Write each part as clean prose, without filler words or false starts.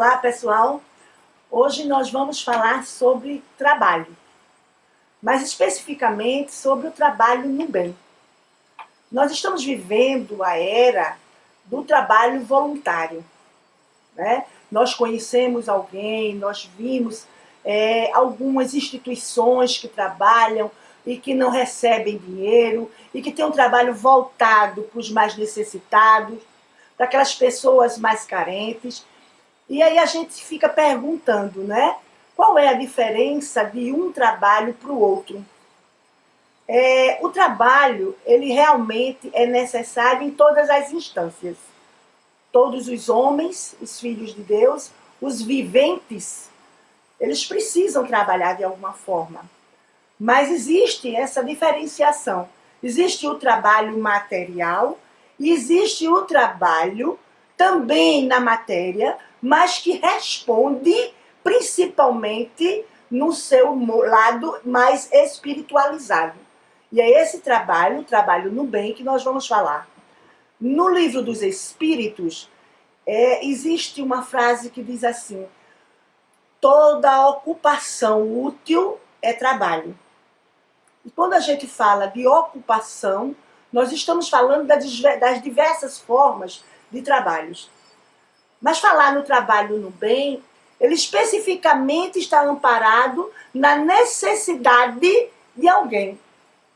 Olá, pessoal. Hoje nós vamos falar sobre trabalho, mas especificamente sobre o trabalho no bem. Nós estamos vivendo a era do trabalho voluntário, né? Nós conhecemos alguém, nós vimos algumas instituições que trabalham e que não recebem dinheiro e que têm um trabalho voltado para os mais necessitados, para aquelas pessoas mais carentes. E aí a gente fica perguntando, né? Qual é a diferença de um trabalho para o outro? O trabalho, ele realmente é necessário em todas as instâncias. Todos os homens, os filhos de Deus, os viventes, eles precisam trabalhar de alguma forma. Mas existe essa diferenciação. Existe o trabalho material e existe o trabalho também na matéria, mas que responde principalmente no seu lado mais espiritualizado. E é esse trabalho, o trabalho no bem, que nós vamos falar. No livro dos Espíritos, existe uma frase que diz assim: toda ocupação útil é trabalho. E quando a gente fala de ocupação, nós estamos falando das diversas formas de trabalhos. Mas falar no trabalho no bem, ele especificamente está amparado na necessidade de alguém,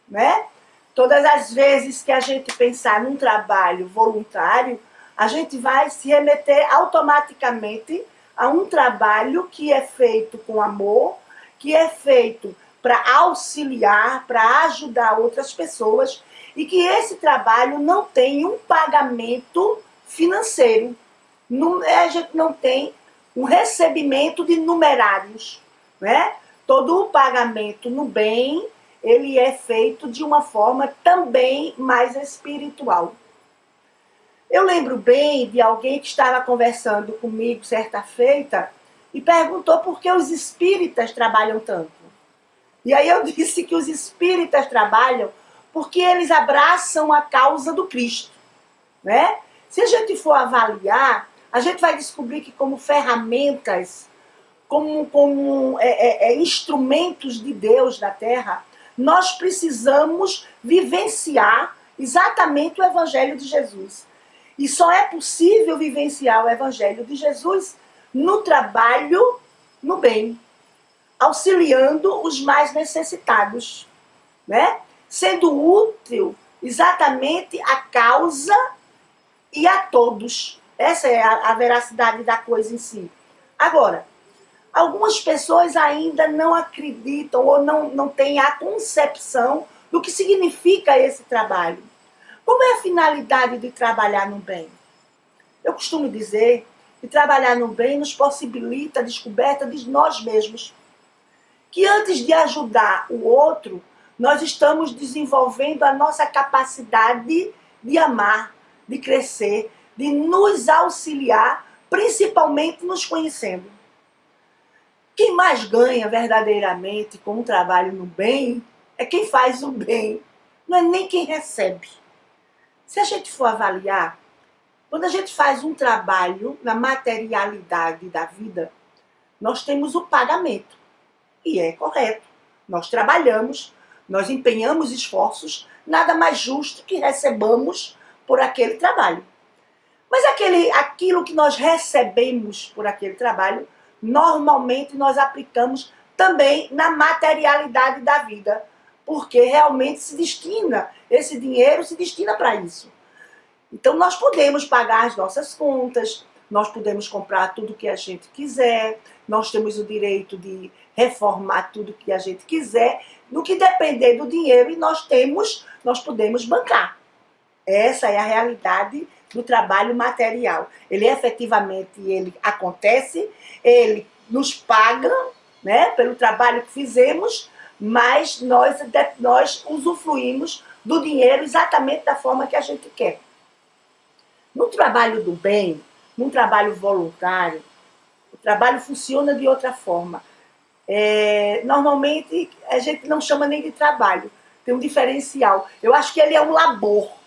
né? Todas as vezes que a gente pensar num trabalho voluntário, a gente vai se remeter automaticamente a um trabalho que é feito com amor, que é feito para auxiliar, para ajudar outras pessoas, e que esse trabalho não tem um pagamento financeiro. A gente não tem um recebimento de numerários, né? Todo o pagamento no bem, ele é feito de uma forma também mais espiritual. Eu lembro bem de alguém que estava conversando comigo certa feita e perguntou por que os espíritas trabalham tanto. E aí eu disse que os espíritas trabalham porque eles abraçam a causa do Cristo, né? Se a gente for avaliar, a gente vai descobrir que como ferramentas, como instrumentos de Deus na Terra, nós precisamos vivenciar exatamente o Evangelho de Jesus. E só é possível vivenciar o Evangelho de Jesus no trabalho, no bem, auxiliando os mais necessitados, né? Sendo útil exatamente à causa e a todos. Essa é a veracidade da coisa em si. Agora, algumas pessoas ainda não acreditam ou não têm a concepção do que significa esse trabalho. Como é a finalidade de trabalhar no bem? Eu costumo dizer que trabalhar no bem nos possibilita a descoberta de nós mesmos. Que antes de ajudar o outro, nós estamos desenvolvendo a nossa capacidade de amar, de crescer, de nos auxiliar, principalmente nos conhecendo. Quem mais ganha verdadeiramente com o trabalho no bem é quem faz o bem, não é nem quem recebe. Se a gente for avaliar, quando a gente faz um trabalho na materialidade da vida, nós temos o pagamento. E é correto. Nós trabalhamos, nós empenhamos esforços, nada mais justo que recebamos por aquele trabalho. Mas aquilo que nós recebemos por aquele trabalho, normalmente nós aplicamos também na materialidade da vida, porque realmente esse dinheiro se destina para isso. Então nós podemos pagar as nossas contas, nós podemos comprar tudo que a gente quiser, nós temos o direito de reformar tudo que a gente quiser, no que depender do dinheiro, e nós podemos bancar. Essa é a realidade do trabalho material. Ele efetivamente acontece, ele nos paga, né, pelo trabalho que fizemos, mas nós usufruímos do dinheiro exatamente da forma que a gente quer. No trabalho do bem, num trabalho voluntário, o trabalho funciona de outra forma. Normalmente a gente não chama nem de trabalho, tem um diferencial. Eu acho que ele é um labor.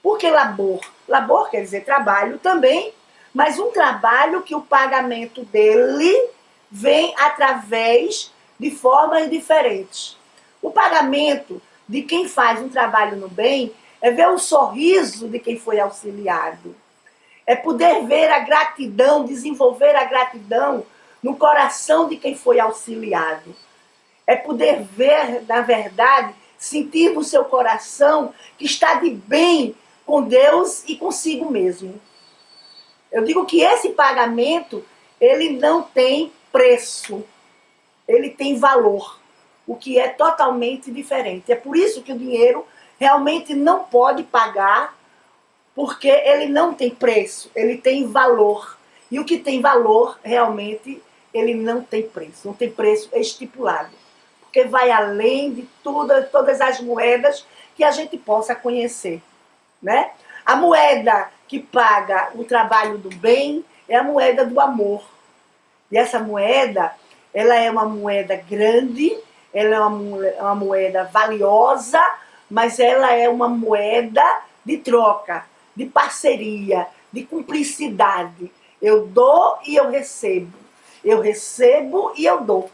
Por que labor? Labor quer dizer trabalho também, mas um trabalho que o pagamento dele vem através de formas diferentes. O pagamento de quem faz um trabalho no bem é ver o sorriso de quem foi auxiliado. É poder ver a gratidão, desenvolver a gratidão no coração de quem foi auxiliado. É poder ver, na verdade, sentir no seu coração que está de bem com Deus e consigo mesmo. Eu digo que esse pagamento, ele não tem preço, ele tem valor, o que é totalmente diferente. É por isso que o dinheiro realmente não pode pagar, porque ele não tem preço, ele tem valor. E o que tem valor, realmente, ele não tem preço, não tem preço estipulado. Porque vai além de todas as moedas que a gente possa conhecer, né? A moeda que paga o trabalho do bem é a moeda do amor. E essa moeda, ela é uma moeda grande, ela é uma moeda valiosa, mas ela é uma moeda de troca, de parceria, de cumplicidade. Eu dou e eu recebo. Eu recebo e eu dou.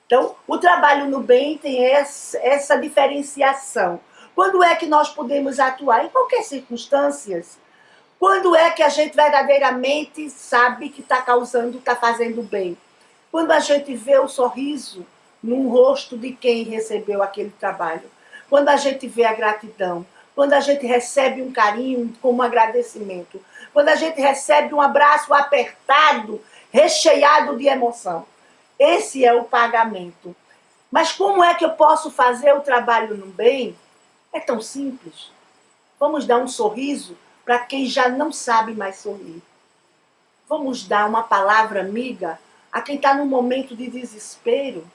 Então, o trabalho no bem tem essa diferenciação. Quando é que nós podemos atuar? Em qualquer circunstância. Quando é que a gente verdadeiramente sabe que está fazendo bem? Quando a gente vê o sorriso no rosto de quem recebeu aquele trabalho. Quando a gente vê a gratidão. Quando a gente recebe um carinho como agradecimento. Quando a gente recebe um abraço apertado, recheado de emoção. Esse é o pagamento. Mas como é que eu posso fazer o trabalho no bem? É tão simples. Vamos dar um sorriso para quem já não sabe mais sorrir. Vamos dar uma palavra amiga a quem está num momento de desespero.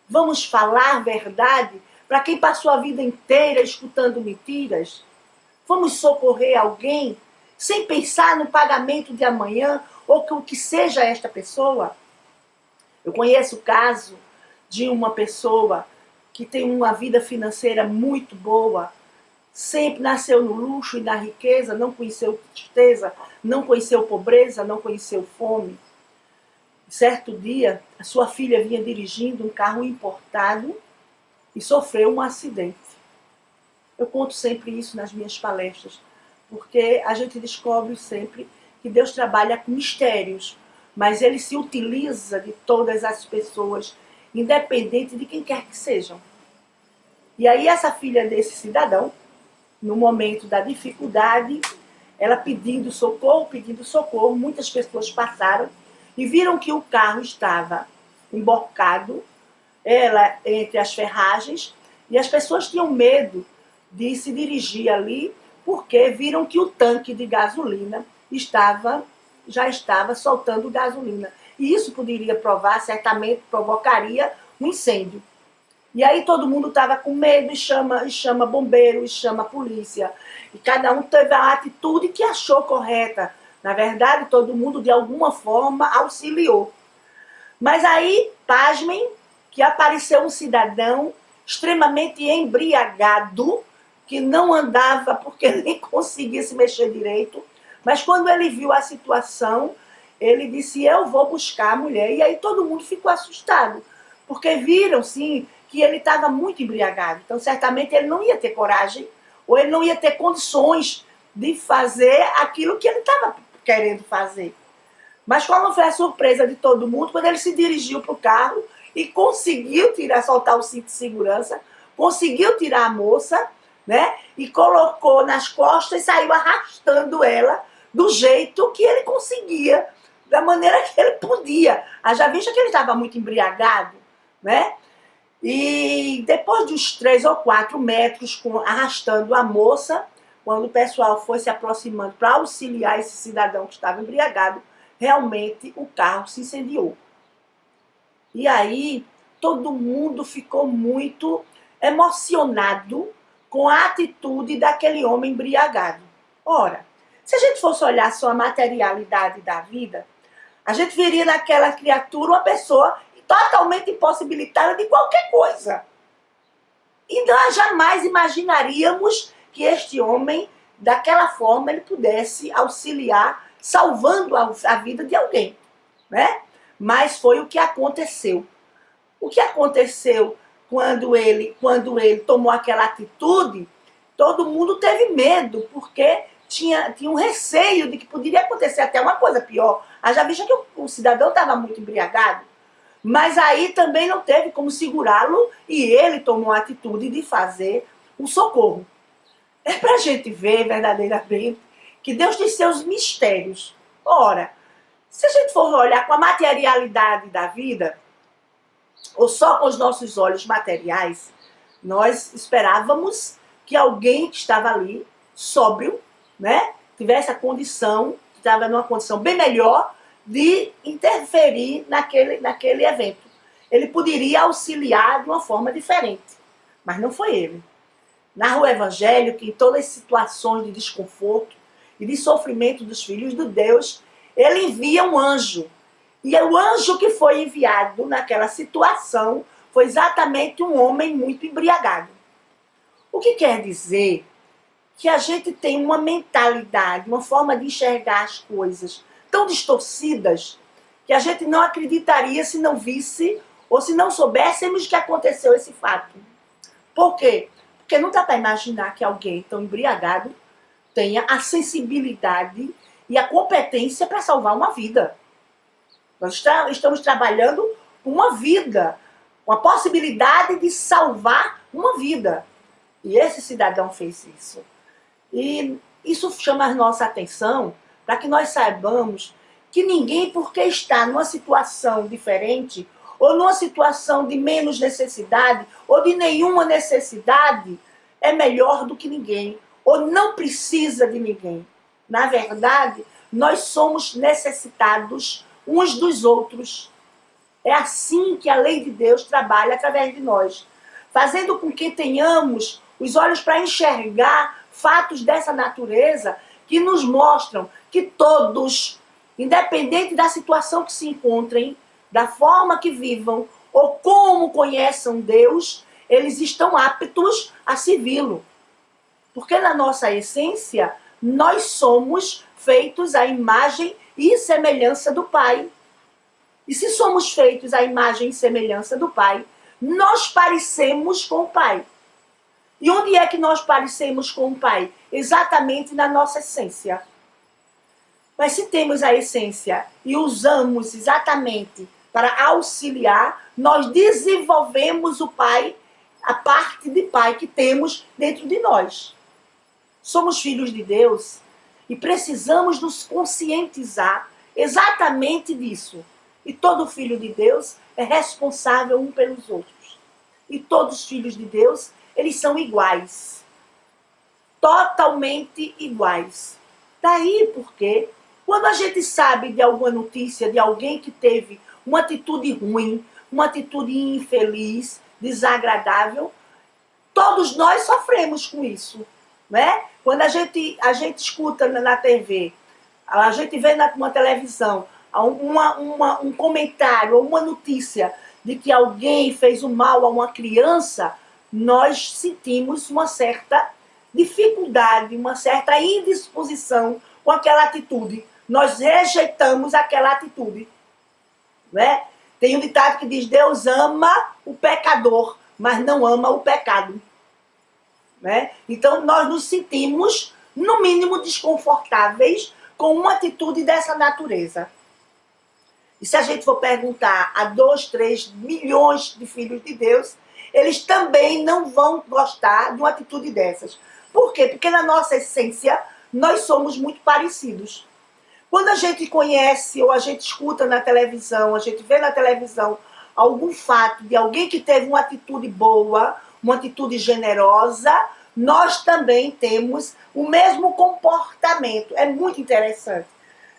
Vamos falar verdade para quem passou a vida inteira escutando mentiras. Vamos socorrer alguém sem pensar no pagamento de amanhã ou o que seja esta pessoa. Eu conheço o caso de uma pessoa que tem uma vida financeira muito boa, sempre nasceu no luxo e na riqueza, não conheceu tristeza, não conheceu pobreza, não conheceu fome. Certo dia, a sua filha vinha dirigindo um carro importado e sofreu um acidente. Eu conto sempre isso nas minhas palestras, porque a gente descobre sempre que Deus trabalha com mistérios, mas ele se utiliza de todas as pessoas, independente de quem quer que sejam. E aí essa filha desse cidadão, no momento da dificuldade, ela pedindo socorro, muitas pessoas passaram e viram que o carro estava emborcado, ela entre as ferragens, e as pessoas tinham medo de se dirigir ali, porque viram que o tanque de gasolina já estava soltando gasolina. E isso poderia certamente provocaria um incêndio. E aí todo mundo estava com medo e chama bombeiro, e chama polícia. E cada um teve a atitude que achou correta. Na verdade, todo mundo, de alguma forma, auxiliou. Mas aí, pasmem, que apareceu um cidadão extremamente embriagado, que não andava porque nem conseguia se mexer direito. Mas quando ele viu a situação, ele disse, eu vou buscar a mulher. E aí todo mundo ficou assustado, porque viram, sim, que ele estava muito embriagado. Então, certamente, ele não ia ter coragem, ou ele não ia ter condições de fazer aquilo que ele estava querendo fazer. Mas qual foi a surpresa de todo mundo quando ele se dirigiu para o carro e conseguiu soltar o cinto de segurança, conseguiu tirar a moça, né? E colocou nas costas e saiu arrastando ela do jeito que ele conseguia, da maneira que ele podia. Já visto que ele estava muito embriagado, né? E depois de uns 3 ou 4 metros arrastando a moça, quando o pessoal foi se aproximando para auxiliar esse cidadão que estava embriagado, realmente o carro se incendiou. E aí todo mundo ficou muito emocionado com a atitude daquele homem embriagado. Ora, se a gente fosse olhar só a materialidade da vida, a gente veria naquela criatura uma pessoa totalmente impossibilitada de qualquer coisa. E nós jamais imaginaríamos que este homem, daquela forma, ele pudesse auxiliar salvando a vida de alguém, né? Mas foi o que aconteceu. O que aconteceu quando ele tomou aquela atitude? Todo mundo teve medo, porque tinha um receio de que poderia acontecer até uma coisa pior. Haja vista que o cidadão estava muito embriagado, mas aí também não teve como segurá-lo e ele tomou a atitude de fazer o socorro. É para a gente ver verdadeiramente que Deus tem seus mistérios. Ora, se a gente for olhar com a materialidade da vida, ou só com os nossos olhos materiais, nós esperávamos que alguém que estava ali, sóbrio, né, tivesse a condição, estava numa condição bem melhor de interferir naquele evento. Ele poderia auxiliar de uma forma diferente, mas não foi ele. Narra o Evangelho que em todas as situações de desconforto e de sofrimento dos filhos de Deus, ele envia um anjo. E o anjo que foi enviado naquela situação foi exatamente um homem muito embriagado. O que quer dizer que a gente tem uma mentalidade, uma forma de enxergar as coisas tão distorcidas que a gente não acreditaria se não visse ou se não soubéssemos que aconteceu esse fato. Por quê? Porque não dá para imaginar que alguém tão embriagado tenha a sensibilidade e a competência para salvar uma vida. Nós estamos trabalhando uma vida, uma possibilidade de salvar uma vida. E esse cidadão fez isso. E isso chama a nossa atenção para que nós saibamos que ninguém, porque está numa situação diferente, ou numa situação de menos necessidade, ou de nenhuma necessidade, é melhor do que ninguém, ou não precisa de ninguém. Na verdade, nós somos necessitados uns dos outros. É assim que a lei de Deus trabalha através de nós, fazendo com que tenhamos os olhos para enxergar fatos dessa natureza que nos mostram que todos, independente da situação que se encontrem, da forma que vivam ou como conheçam Deus, eles estão aptos a servi-lo. Porque na nossa essência, nós somos feitos à imagem e semelhança do Pai. E se somos feitos à imagem e semelhança do Pai, nós parecemos com o Pai. E onde é que nós parecemos com o Pai? Exatamente na nossa essência. Mas se temos a essência e usamos exatamente para auxiliar, nós desenvolvemos o Pai, a parte de Pai que temos dentro de nós. Somos filhos de Deus e precisamos nos conscientizar exatamente disso. E todo filho de Deus é responsável um pelos outros. E todos os filhos de Deus, eles são iguais. Totalmente iguais. Daí porque, quando a gente sabe de alguma notícia de alguém que teve uma atitude ruim, uma atitude infeliz, desagradável, todos nós sofremos com isso. Né? Quando a gente escuta na TV, a gente vê numa televisão um comentário ou uma notícia de que alguém fez o mal a uma criança, nós sentimos uma certa dificuldade, uma certa indisposição com aquela atitude. Nós rejeitamos aquela atitude. Né? Tem um ditado que diz: Deus ama o pecador, mas não ama o pecado. Né? Então, nós nos sentimos, no mínimo, desconfortáveis com uma atitude dessa natureza. E se a gente for perguntar a 2, 3 milhões de filhos de Deus, eles também não vão gostar de uma atitude dessas. Por quê? Porque na nossa essência, nós somos muito parecidos. Quando a gente conhece ou a gente escuta na televisão, a gente vê na televisão algum fato de alguém que teve uma atitude boa, uma atitude generosa, nós também temos o mesmo comportamento. É muito interessante.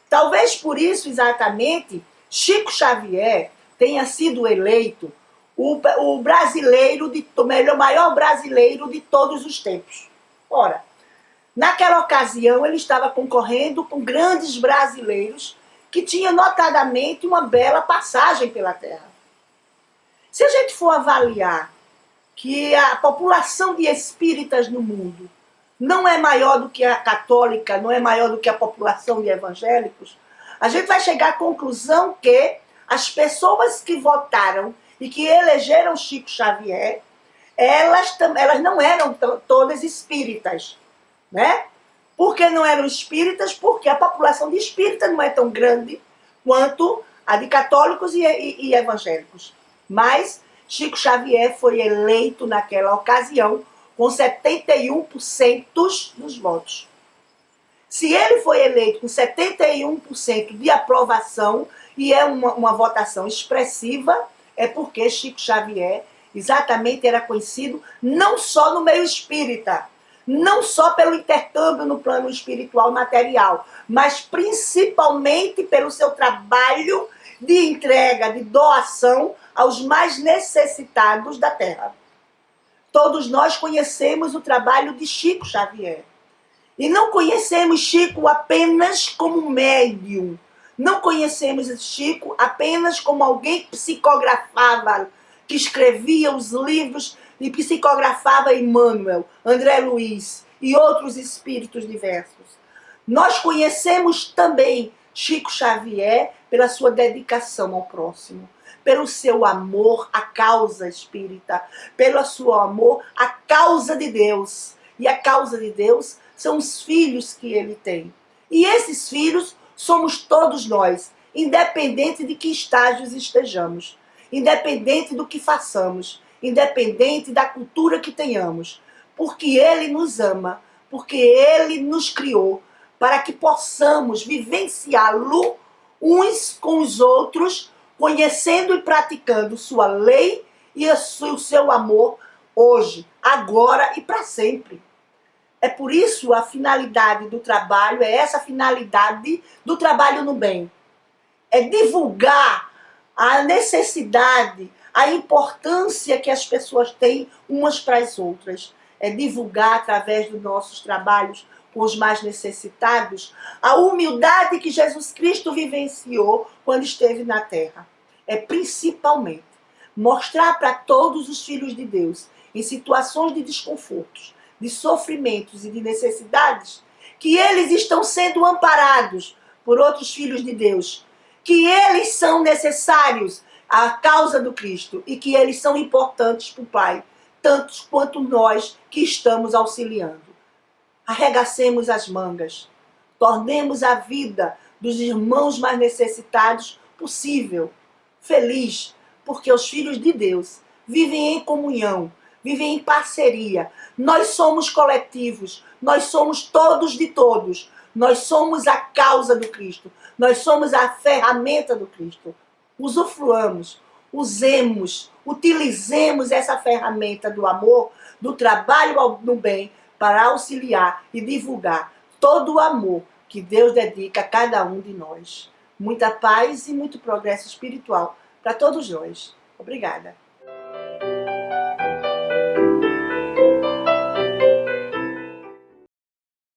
Talvez por isso, exatamente, Chico Xavier tenha sido eleito o brasileiro, o maior brasileiro de todos os tempos. Ora, naquela ocasião ele estava concorrendo com grandes brasileiros que tinham notadamente uma bela passagem pela Terra. Se a gente for avaliar que a população de espíritas no mundo não é maior do que a católica, não é maior do que a população de evangélicos, a gente vai chegar à conclusão que as pessoas que votaram e que elegeram Chico Xavier, elas não eram todas espíritas, né? Por que não eram espíritas? Porque a população de espíritas não é tão grande quanto a de católicos e evangélicos. Mas Chico Xavier foi eleito naquela ocasião com 71% dos votos. Se ele foi eleito com 71% de aprovação, e é uma votação expressiva, é porque Chico Xavier exatamente era conhecido não só no meio espírita, não só pelo intercâmbio no plano espiritual material, mas principalmente pelo seu trabalho de entrega, de doação aos mais necessitados da Terra. Todos nós conhecemos o trabalho de Chico Xavier. E não conhecemos Chico apenas como médium. Não conhecemos Chico apenas como alguém que psicografava, que escrevia os livros e psicografava Emmanuel, André Luiz e outros espíritos diversos. Nós conhecemos também Chico Xavier pela sua dedicação ao próximo, pelo seu amor à causa espírita, pelo seu amor à causa de Deus. E a causa de Deus são os filhos que ele tem. E esses filhos somos todos nós, independente de que estágios estejamos, independente do que façamos, independente da cultura que tenhamos, porque ele nos ama, porque ele nos criou, para que possamos vivenciá-lo uns com os outros, conhecendo e praticando sua lei e o seu amor hoje, agora e para sempre. É por isso a finalidade do trabalho, é essa finalidade do trabalho no bem. É divulgar a necessidade, a importância que as pessoas têm umas para as outras. É divulgar através dos nossos trabalhos com os mais necessitados a humildade que Jesus Cristo vivenciou quando esteve na Terra. É principalmente mostrar para todos os filhos de Deus, em situações de desconfortos, de sofrimentos e de necessidades, que eles estão sendo amparados por outros filhos de Deus, que eles são necessários à causa do Cristo e que eles são importantes para o Pai, tantos quanto nós que estamos auxiliando. Arregacemos as mangas, tornemos a vida dos irmãos mais necessitados possível, feliz, porque os filhos de Deus vivem em comunhão, vivem em parceria. Nós somos coletivos, nós somos todos de todos, nós somos a causa do Cristo, nós somos a ferramenta do Cristo. Usufruamos, usemos, utilizemos essa ferramenta do amor, do trabalho no bem, para auxiliar e divulgar todo o amor que Deus dedica a cada um de nós. Muita paz e muito progresso espiritual para todos nós. Obrigada.